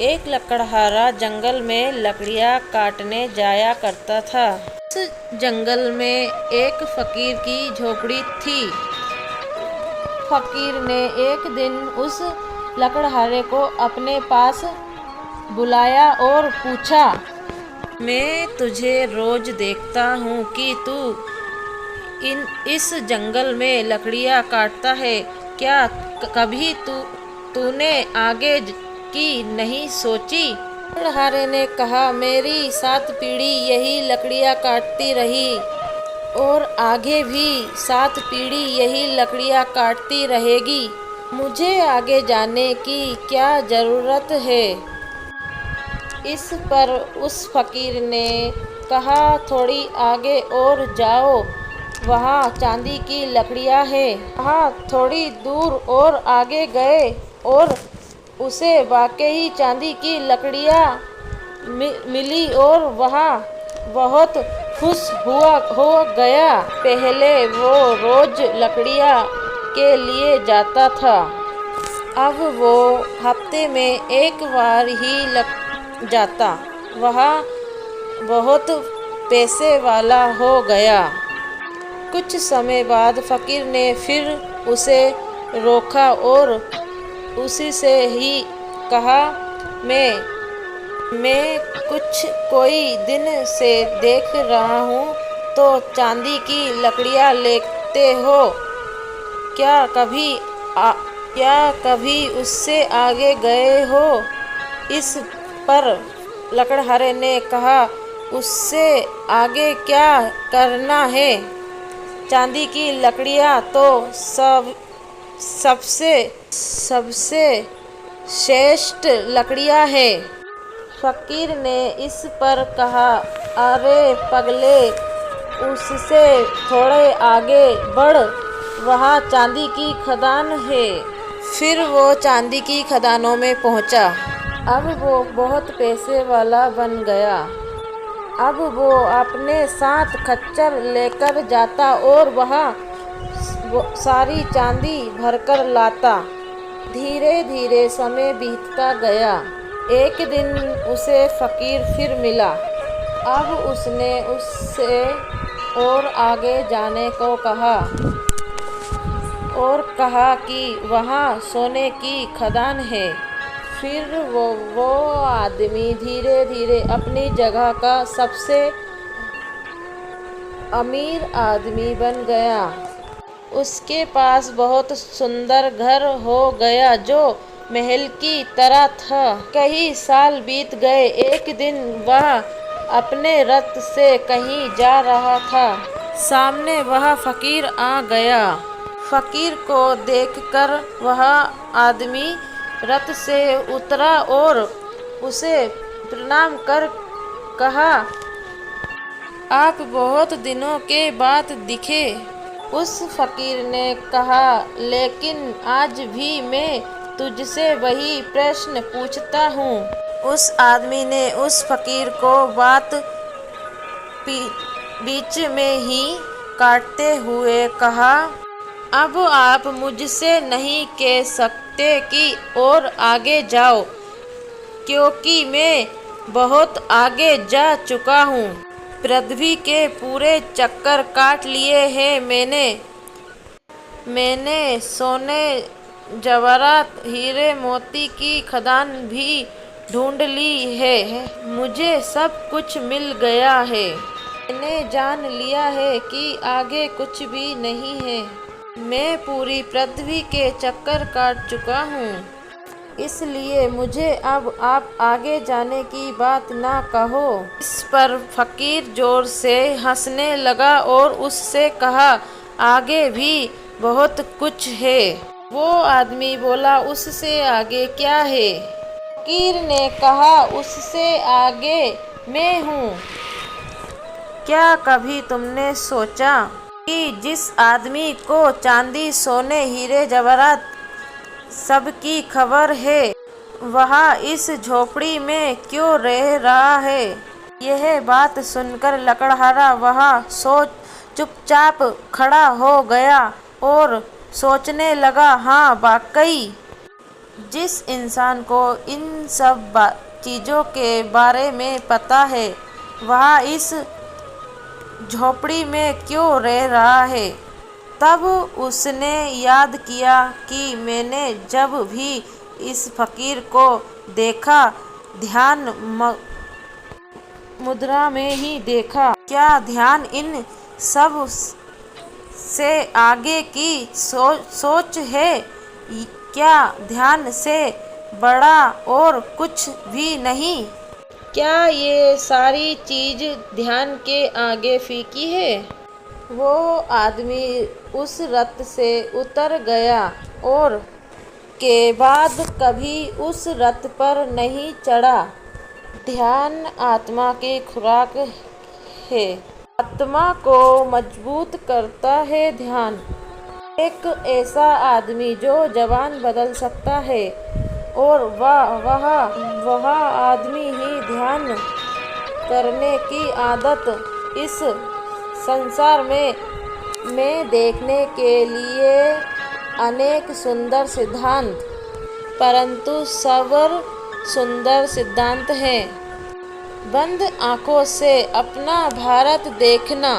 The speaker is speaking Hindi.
एक लकड़हारा जंगल में लकड़ियाँ काटने जाया करता था। उस जंगल में एक फकीर की झोपड़ी थी। फकीर ने एक दिन उस लकड़हारे को अपने पास बुलाया और पूछा, मैं तुझे रोज देखता हूँ कि तू इस जंगल में लकड़ियाँ काटता है, क्या कभी तूने आगे की नहीं सोची? लकड़हारे ने कहा, मेरी 7 पीढ़ी यही लकड़ियाँ काटती रही और आगे भी 7 पीढ़ी यही लकड़ियाँ काटती रहेगी। मुझे आगे जाने की क्या ज़रूरत है? इस पर उस फकीर ने कहा, थोड़ी आगे और जाओ, वहाँ चांदी की लकड़ियाँ हैं। वहाँ थोड़ी दूर और आगे गए और उसे वाकई चांदी की लकड़ियाँ मिली और वहाँ बहुत खुश हो गया। पहले वो रोज लकड़ियाँ के लिए जाता था, अब वो हफ्ते में एक बार ही जाता। वह बहुत पैसे वाला हो गया। कुछ समय बाद फकीर ने फिर उसे रोका और उसी से ही कहा, मैं कोई दिन से देख रहा हूँ तो चांदी की लकड़ियाँ लेते हो, क्या कभी उससे आगे गए हो? इस पर लकड़हारे ने कहा, उससे आगे क्या करना है? चांदी की लकड़ियाँ तो सबसे श्रेष्ठ लकड़ियाँ हैं। फकीर ने इस पर कहा, अरे पगले, उससे थोड़े आगे बढ़, वहाँ चांदी की खदान है। फिर वो चांदी की खदानों में पहुँचा। अब वो बहुत पैसे वाला बन गया। अब वो अपने साथ खच्चर लेकर जाता और वहाँ सारी चांदी भरकर लाता। धीरे धीरे समय बीतता गया। एक दिन उसे फकीर फिर मिला। अब उसने उससे और आगे जाने को कहा और कहा कि वहाँ सोने की खदान है। फिर वो आदमी धीरे धीरे अपनी जगह का सबसे अमीर आदमी बन गया। उसके पास बहुत सुंदर घर हो गया जो महल की तरह था। कई साल बीत गए। एक दिन वह अपने रथ से कहीं जा रहा था। सामने वह फकीर आ गया। फकीर को देखकर वह आदमी रथ से उतरा और उसे प्रणाम कर कहा, आप बहुत दिनों के बाद दिखे। उस फकीर ने कहा, लेकिन आज भी मैं तुझसे वही प्रश्न पूछता हूँ। उस आदमी ने उस फकीर को बात बीच में ही काटते हुए कहा, अब आप मुझसे नहीं कह सकते कि और आगे जाओ, क्योंकि मैं बहुत आगे जा चुका हूँ। पृथ्वी के पूरे चक्कर काट लिए हैं मैंने सोने जवाहरात हीरे मोती की खदान भी ढूंढ ली है। मुझे सब कुछ मिल गया है। मैंने जान लिया है कि आगे कुछ भी नहीं है। मैं पूरी पृथ्वी के चक्कर काट चुका हूँ, इसलिए मुझे अब आप आगे जाने की बात ना कहो। इस पर फकीर जोर से हंसने लगा और उससे कहा, आगे भी बहुत कुछ है। वो आदमी बोला, उससे आगे क्या है? फकीर ने कहा, उससे आगे मैं हूँ। क्या कभी तुमने सोचा कि जिस आदमी को चांदी सोने हीरे जवाहरात सबकी खबर है, वह इस झोपड़ी में क्यों रह रहा है? यह बात सुनकर लकड़हारा वहाँ चुपचाप खड़ा हो गया और सोचने लगा, हाँ वाकई जिस इंसान को इन सब चीज़ों के बारे में पता है वह इस झोपड़ी में क्यों रह रहा है। तब उसने याद किया कि मैंने जब भी इस फकीर को देखा ध्यान मुद्रा में ही देखा। क्या ध्यान इन सब से आगे की सोच है? क्या ध्यान से बड़ा और कुछ भी नहीं? क्या ये सारी चीज़ ध्यान के आगे फीकी है? वो आदमी उस रथ से उतर गया और के बाद कभी उस रथ पर नहीं चढ़ा। ध्यान आत्मा की खुराक है। आत्मा को मजबूत करता है ध्यान। एक ऐसा आदमी जो जबान बदल सकता है और वह आदमी ही ध्यान करने की आदत इस संसार में देखने के लिए अनेक सुंदर सिद्धांत, परंतु सबर सुंदर सिद्धांत हैं। बंद आँखों से अपना भारत देखना।